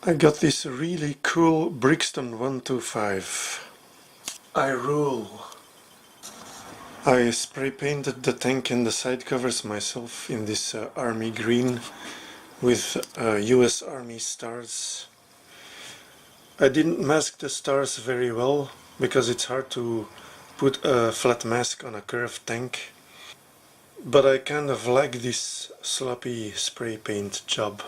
I got this really cool Brixton 125. I rule. I spray painted the tank and the side covers myself in this army green with US Army stars. I didn't mask the stars very well because it's hard to put a flat mask on a curved tank. But I kind of like this sloppy spray paint job.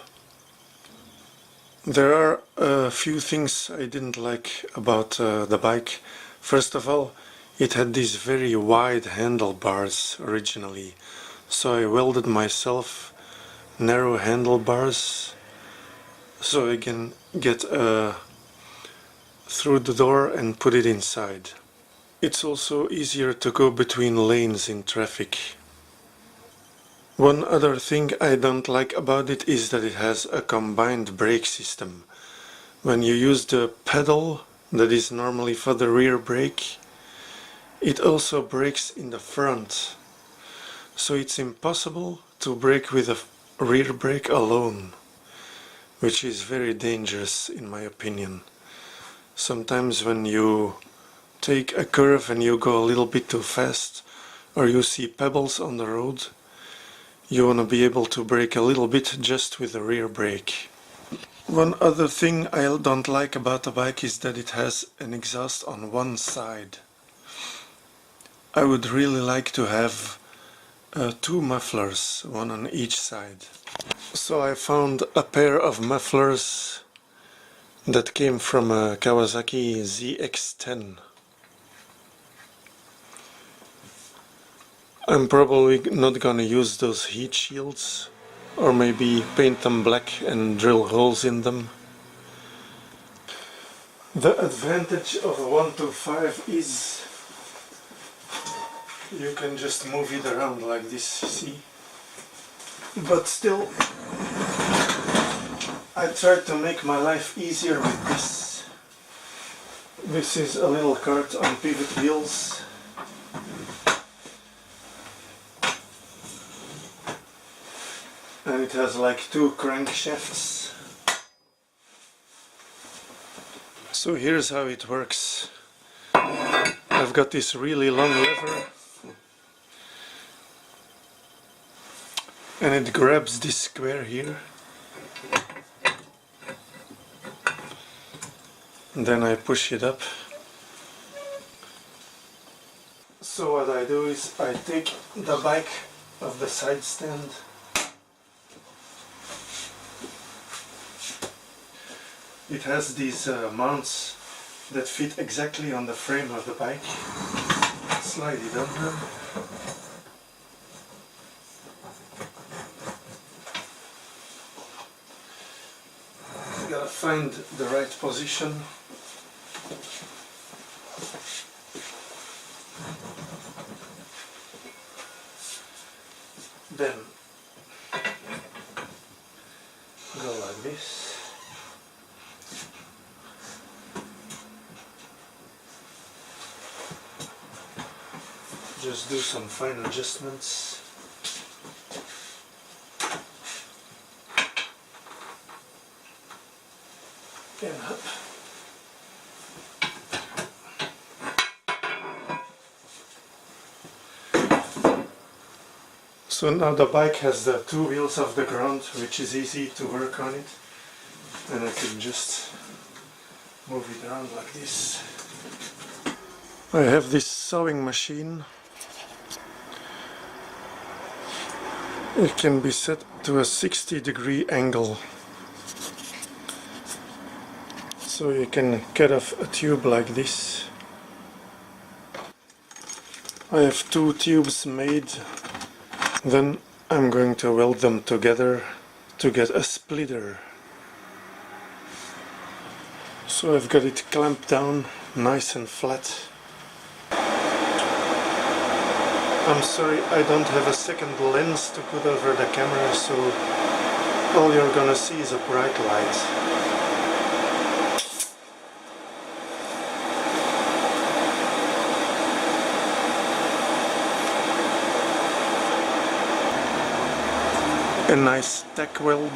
There are a few things I didn't like about the bike. First of all, it had these very wide handlebars originally, so I welded myself narrow handlebars so I can get through the door and put it inside. It's also easier to go between lanes in traffic. One other thing I don't like about it is that it has a combined brake system. When you use the pedal that is normally for the rear brake, it also brakes in the front. So it's impossible to brake with a rear brake alone, which is very dangerous in my opinion. Sometimes when you take a curve and you go a little bit too fast, or you see pebbles on the road, you want to be able to brake a little bit just with the rear brake. One other thing I don't like about the bike is that it has an exhaust on one side. I would really like to have two mufflers, one on each side. So I found a pair of mufflers that came from a Kawasaki ZX-10. I'm probably not gonna use those heat shields, or maybe paint them black and drill holes in them. The advantage of a 125 is you can just move it around like this, see? But still, I tried to make my life easier with this. This is a little cart on pivot wheels. And it has like two crankshafts. So here's how it works. I've got this really long lever and it grabs this square here. And then I push it up. So what I do is I take the bike off the side stand. It has these mounts that fit exactly on the frame of the bike. Slide it under. You gotta find the right position. Then go like this. Just do some fine adjustments. And up. So now the bike has the two wheels off the ground, which is easy to work on it. And I can just move it around like this. I have this sewing machine. It can be set to a 60-degree angle. So you can cut off a tube like this. I have two tubes made. Then I'm going to weld them together to get a splitter. So I've got it clamped down nice and flat. I'm sorry, I don't have a second lens to put over the camera, so all you're gonna see is a bright light. A nice tack weld.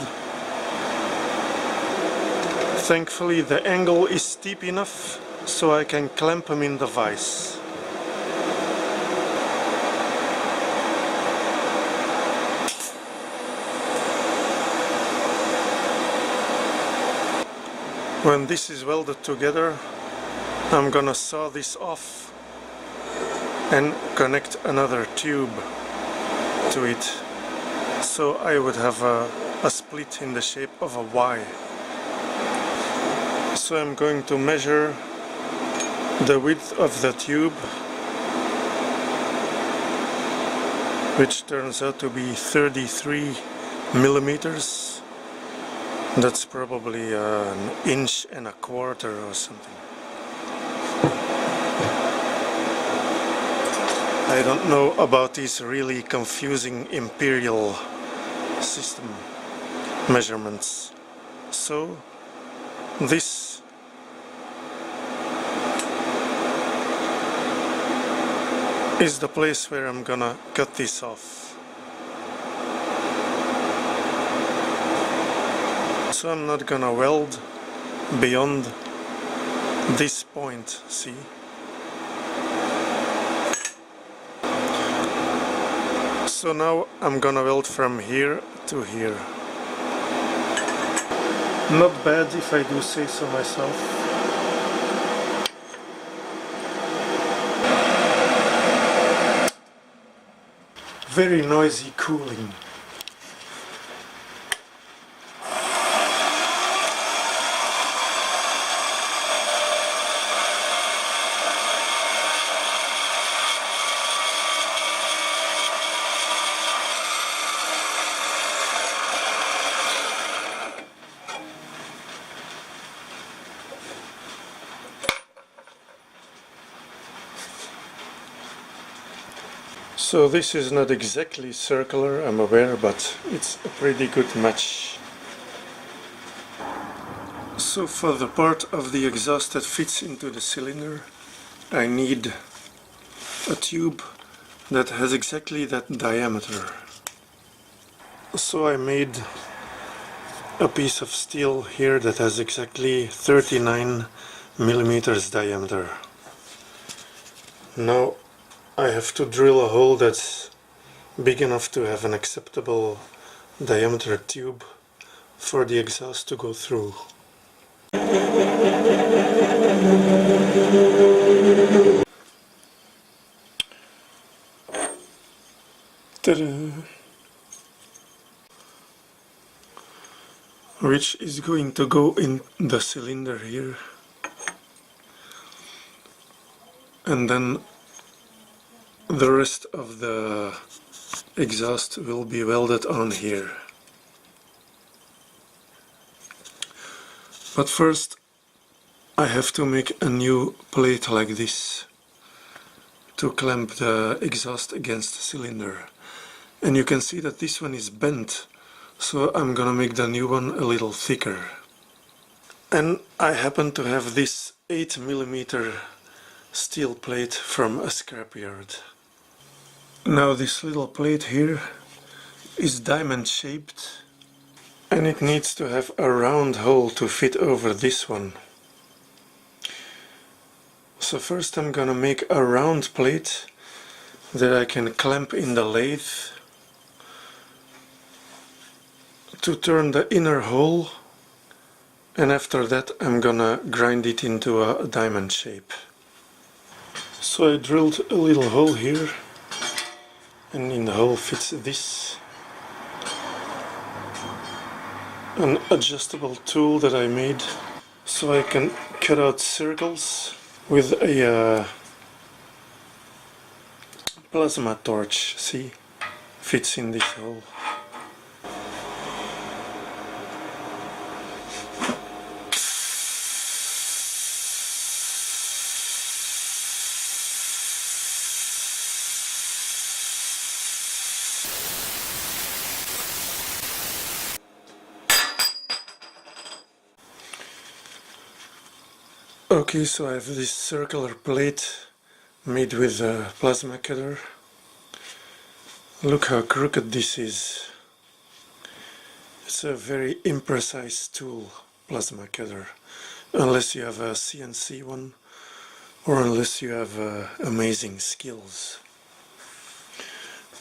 Thankfully the angle is steep enough so I can clamp them in the vise. When this is welded together, I'm gonna saw this off and connect another tube to it, so I would have a split in the shape of a Y. So I'm going to measure the width of the tube, which turns out to be 33 millimeters. That's probably an inch and a quarter or something. I don't know about these really confusing imperial system measurements. So this is the place where I'm gonna cut this off. So I'm not gonna weld beyond this point, see? So now I'm gonna weld from here to here. Not bad if I do say so myself. Very noisy cooling. So this is not exactly circular, I'm aware, but it's a pretty good match. So for the part of the exhaust that fits into the cylinder, I need a tube that has exactly that diameter. So I made a piece of steel here that has exactly 39 millimeters diameter. Now I have to drill a hole that's big enough to have an acceptable diameter tube for the exhaust to go through. Ta-da! Which is going to go in the cylinder here, and then the rest of the exhaust will be welded on here. But first I have to make a new plate like this to clamp the exhaust against the cylinder. And you can see that this one is bent, so I'm gonna make the new one a little thicker. And I happen to have this 8mm steel plate from a scrapyard. Now this little plate here is diamond shaped, and it needs to have a round hole to fit over this one. So first I'm gonna make a round plate that I can clamp in the lathe to turn the inner hole, and after that I'm gonna grind it into a diamond shape. So I drilled a little hole here, and in the hole fits this, an adjustable tool that I made so I can cut out circles with a plasma torch. See, fits in this hole. Okay, so I have this circular plate made with a plasma cutter. Look how crooked this is. It's a very imprecise tool. plasma cutter, unless you have a CNC one, or unless you have amazing skills.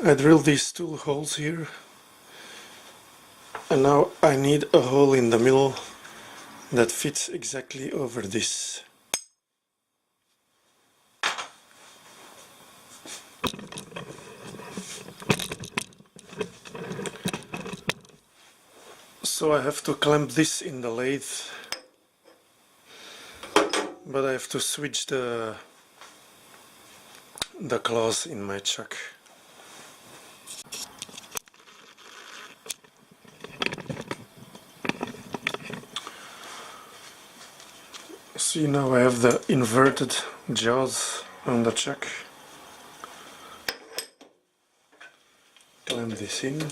I drilled these two holes here, and now I need a hole in the middle that fits exactly over this. So I have to clamp this in the lathe, but I have to switch the claws in my chuck. See, now I have the inverted jaws on the chuck. Clamp this in.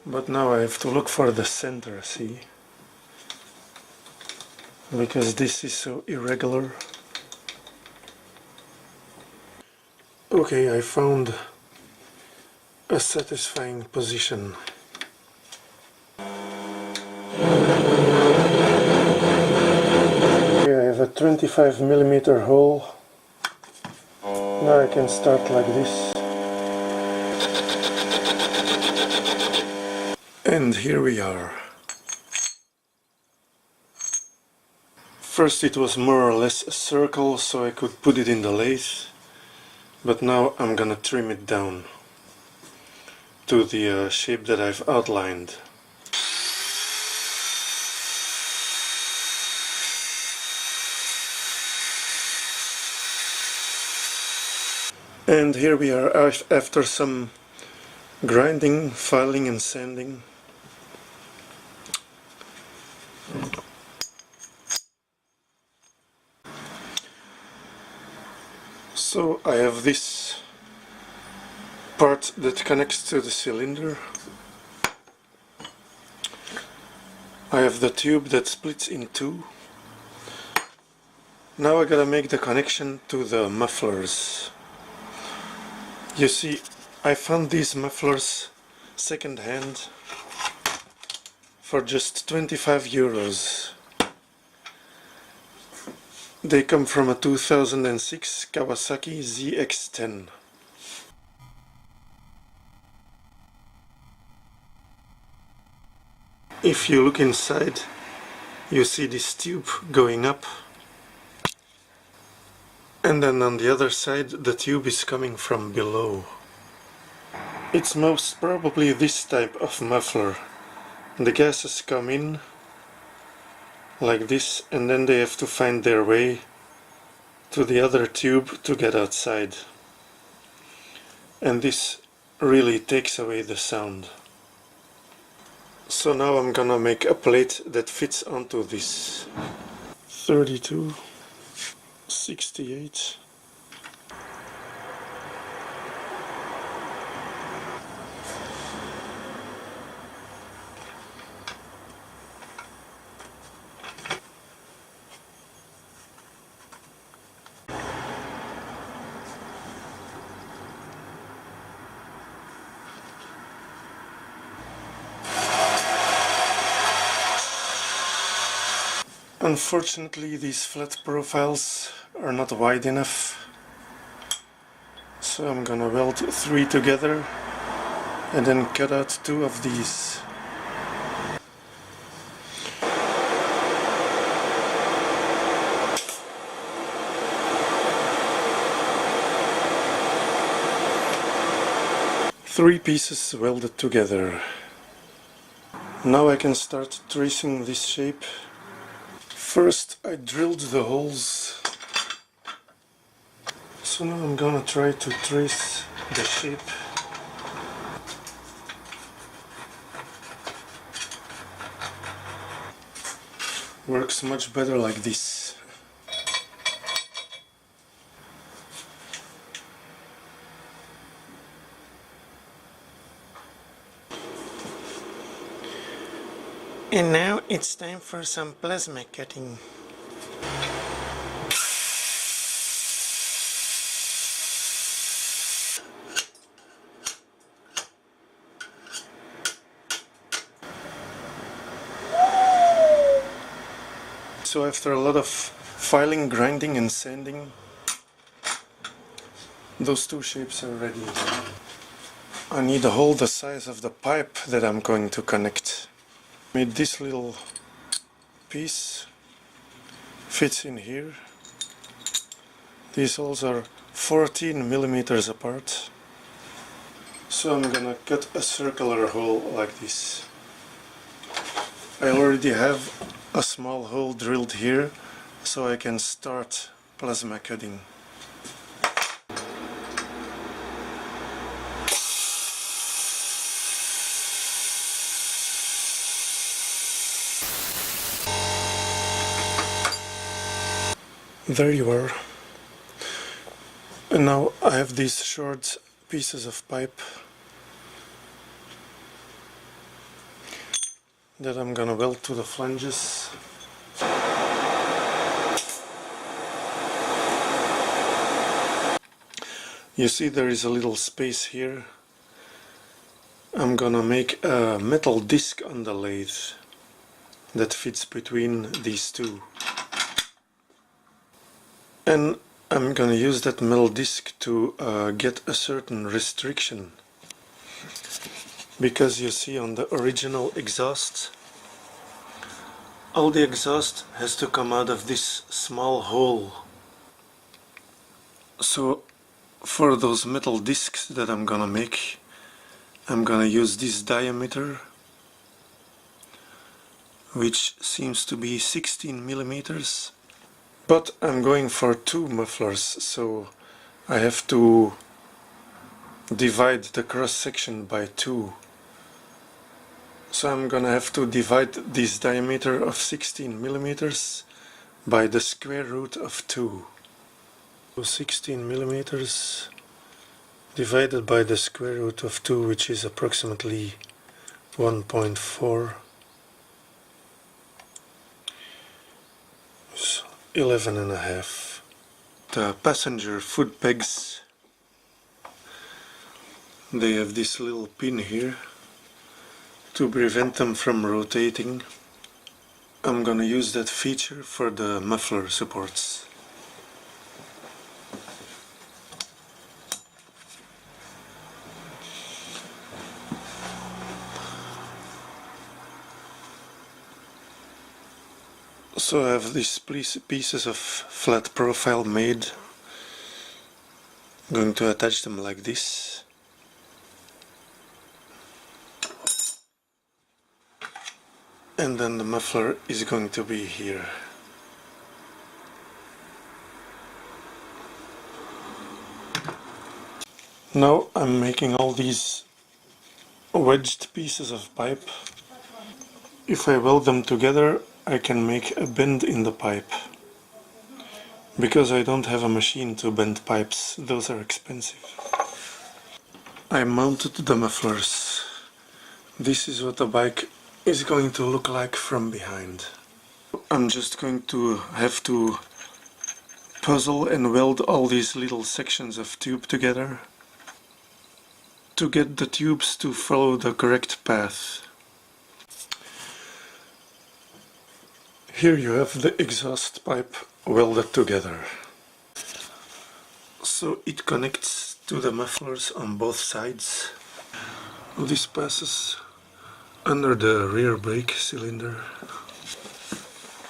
But now I have to look for the center, see? Because this is so irregular. Okay, I found a satisfying position. Okay, I have a 25mm hole. Now I can start like this. And here we are. First it was more or less a circle, so I could put it in the lathe, but now I'm gonna trim it down to the shape that I've outlined. And here we are after some grinding, filing and sanding. So I have this part that connects to the cylinder. I have the tube that splits in two. Now I gotta make the connection to the mufflers. You see, I found these mufflers second hand for just 25 euros. They come from a 2006 Kawasaki ZX-10. If you look inside, you see this tube going up, and then on the other side the tube is coming from below. It's most probably this type of muffler. The gases come in like this, and then they have to find their way to the other tube to get outside. And this really takes away the sound. So now I'm gonna make a plate that fits onto this. 32, 68. Unfortunately, these flat profiles are not wide enough, so I'm gonna weld 3 together and then cut out 2 of these. Three pieces welded together. Now I can start tracing this shape. First I drilled the holes, so now I'm gonna try to trace the shape. Works much better like this. And now it's time for some plasma cutting. So after a lot of filing, grinding and sanding, those two shapes are ready. I need a hole the size of the pipe that I'm going to connect. Made this little piece fits in here. These holes are 14 millimeters apart. So I'm gonna cut a circular hole like this. I already have a small hole drilled here, so I can start plasma cutting. There you are. And now I have these short pieces of pipe that I'm gonna weld to the flanges. You see there is a little space here. I'm gonna make a metal disc on the lathe that fits between these two. And I'm gonna use that metal disc to get a certain restriction. Because you see on the original exhaust, all the exhaust has to come out of this small hole. So for those metal discs that I'm gonna make, I'm gonna use this diameter, which seems to be 16 millimeters. But I'm going for 2 mufflers, so I have to divide the cross section by 2. So I'm gonna have to divide this diameter of 16 millimeters by the square root of 2. So 16 millimeters divided by the square root of 2, which is approximately 1.4. 11.5. The passenger foot pegs, they have this little pin here to prevent them from rotating. I'm gonna use that feature for the muffler supports. So I have these pieces of flat profile made. I'm going to attach them like this. And then the muffler is going to be here. Now I'm making all these wedged pieces of pipe. If I weld them together, I can make a bend in the pipe. Because I don't have a machine to bend pipes, those are expensive. I mounted the mufflers. This is what the bike is going to look like from behind. I'm just going to have to puzzle and weld all these little sections of tube together to get the tubes to follow the correct path. Here you have the exhaust pipe welded together. So it connects to the mufflers on both sides. This passes under the rear brake cylinder.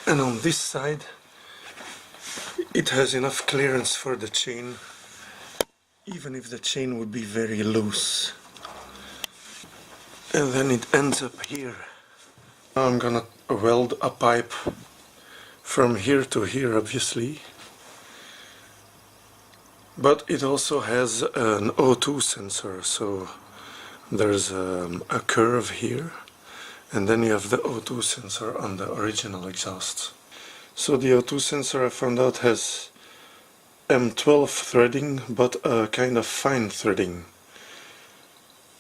And on this side it has enough clearance for the chain, even if the chain would be very loose. And then it ends up here. Now I'm gonna weld a pipe from here to here, obviously, but it also has an O2 sensor, so there's a curve here, and then you have the O2 sensor on the original exhaust. So the O2 sensor, I found out, has M12 threading, but a kind of fine threading,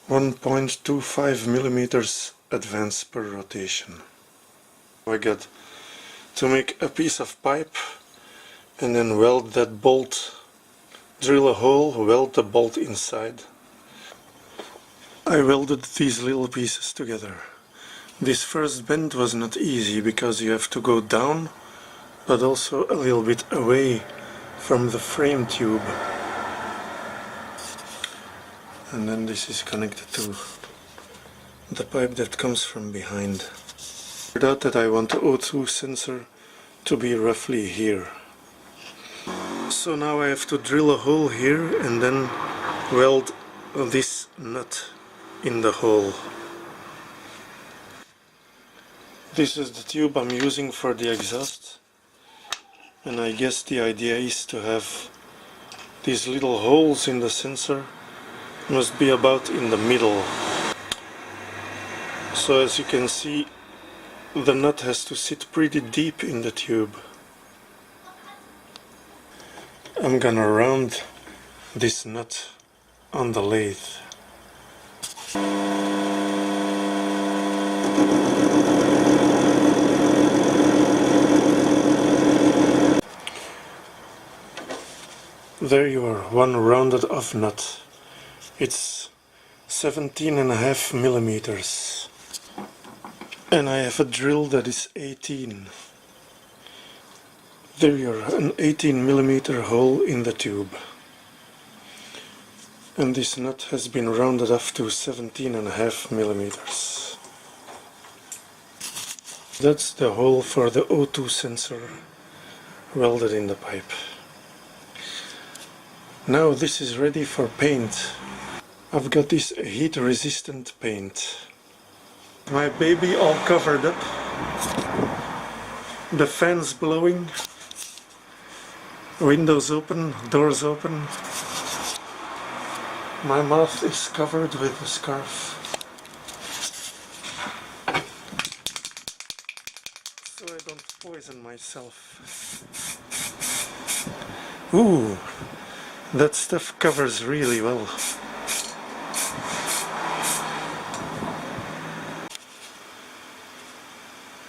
1.25 millimeters advance per rotation. I got to make a piece of pipe and then weld that bolt, drill a hole, weld the bolt inside. I welded these little pieces together. This first bend was not easy because you have to go down but also a little bit away from the frame tube. And then this is connected to the pipe that comes from behind. Figured out that I want the O2 sensor to be roughly here. So now I have to drill a hole here and then weld this nut in the hole. This is the tube I'm using for the exhaust, and I guess the idea is to have these little holes in the sensor must be about in the middle. So as you can see, the nut has to sit pretty deep in the tube. I'm gonna round this nut on the lathe. There you are, one rounded off nut. It's 17.5 millimeters. And I have a drill that is 18. There you are, an 18 millimeter hole in the tube. And this nut has been rounded off to 17.5 millimeters. That's the hole for the O2 sensor welded in the pipe. Now this is ready for paint. I've got this heat resistant paint. My baby all covered up. The fans blowing. Windows open, doors open. My mouth is covered with a scarf. So I don't poison myself. Ooh, that stuff covers really well.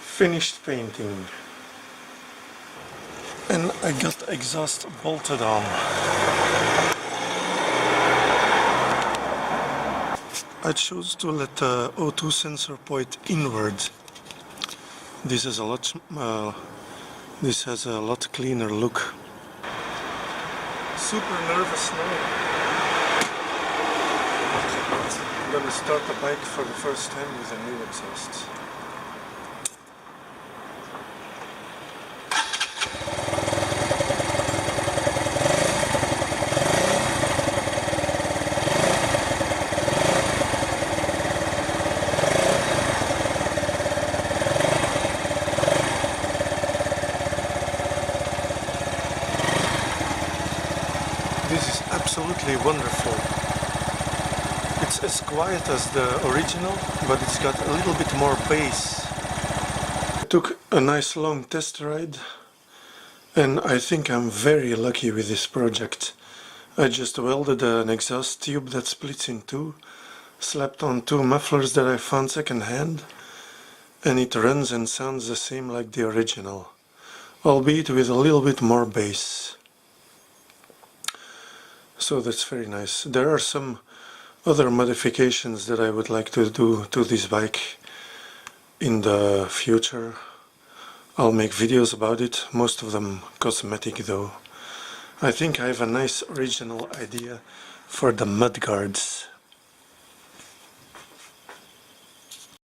Finished painting. And I got exhaust bolted on. I chose to let the O2 sensor point inward. This has a lot cleaner look. Super nervous now. I'm gonna start the bike for the first time with a new exhaust. This is absolutely wonderful. It's as quiet as the original, but it's got a little bit more bass. I took a nice long test ride, and I think I'm very lucky with this project. I just welded an exhaust tube that splits in two, slapped on two mufflers that I found second hand, and it runs and sounds the same like the original, albeit with a little bit more bass. So that's very nice. There are some other modifications that I would like to do to this bike in the future. I'll make videos about it, most of them cosmetic though. I think I have a nice original idea for the mudguards.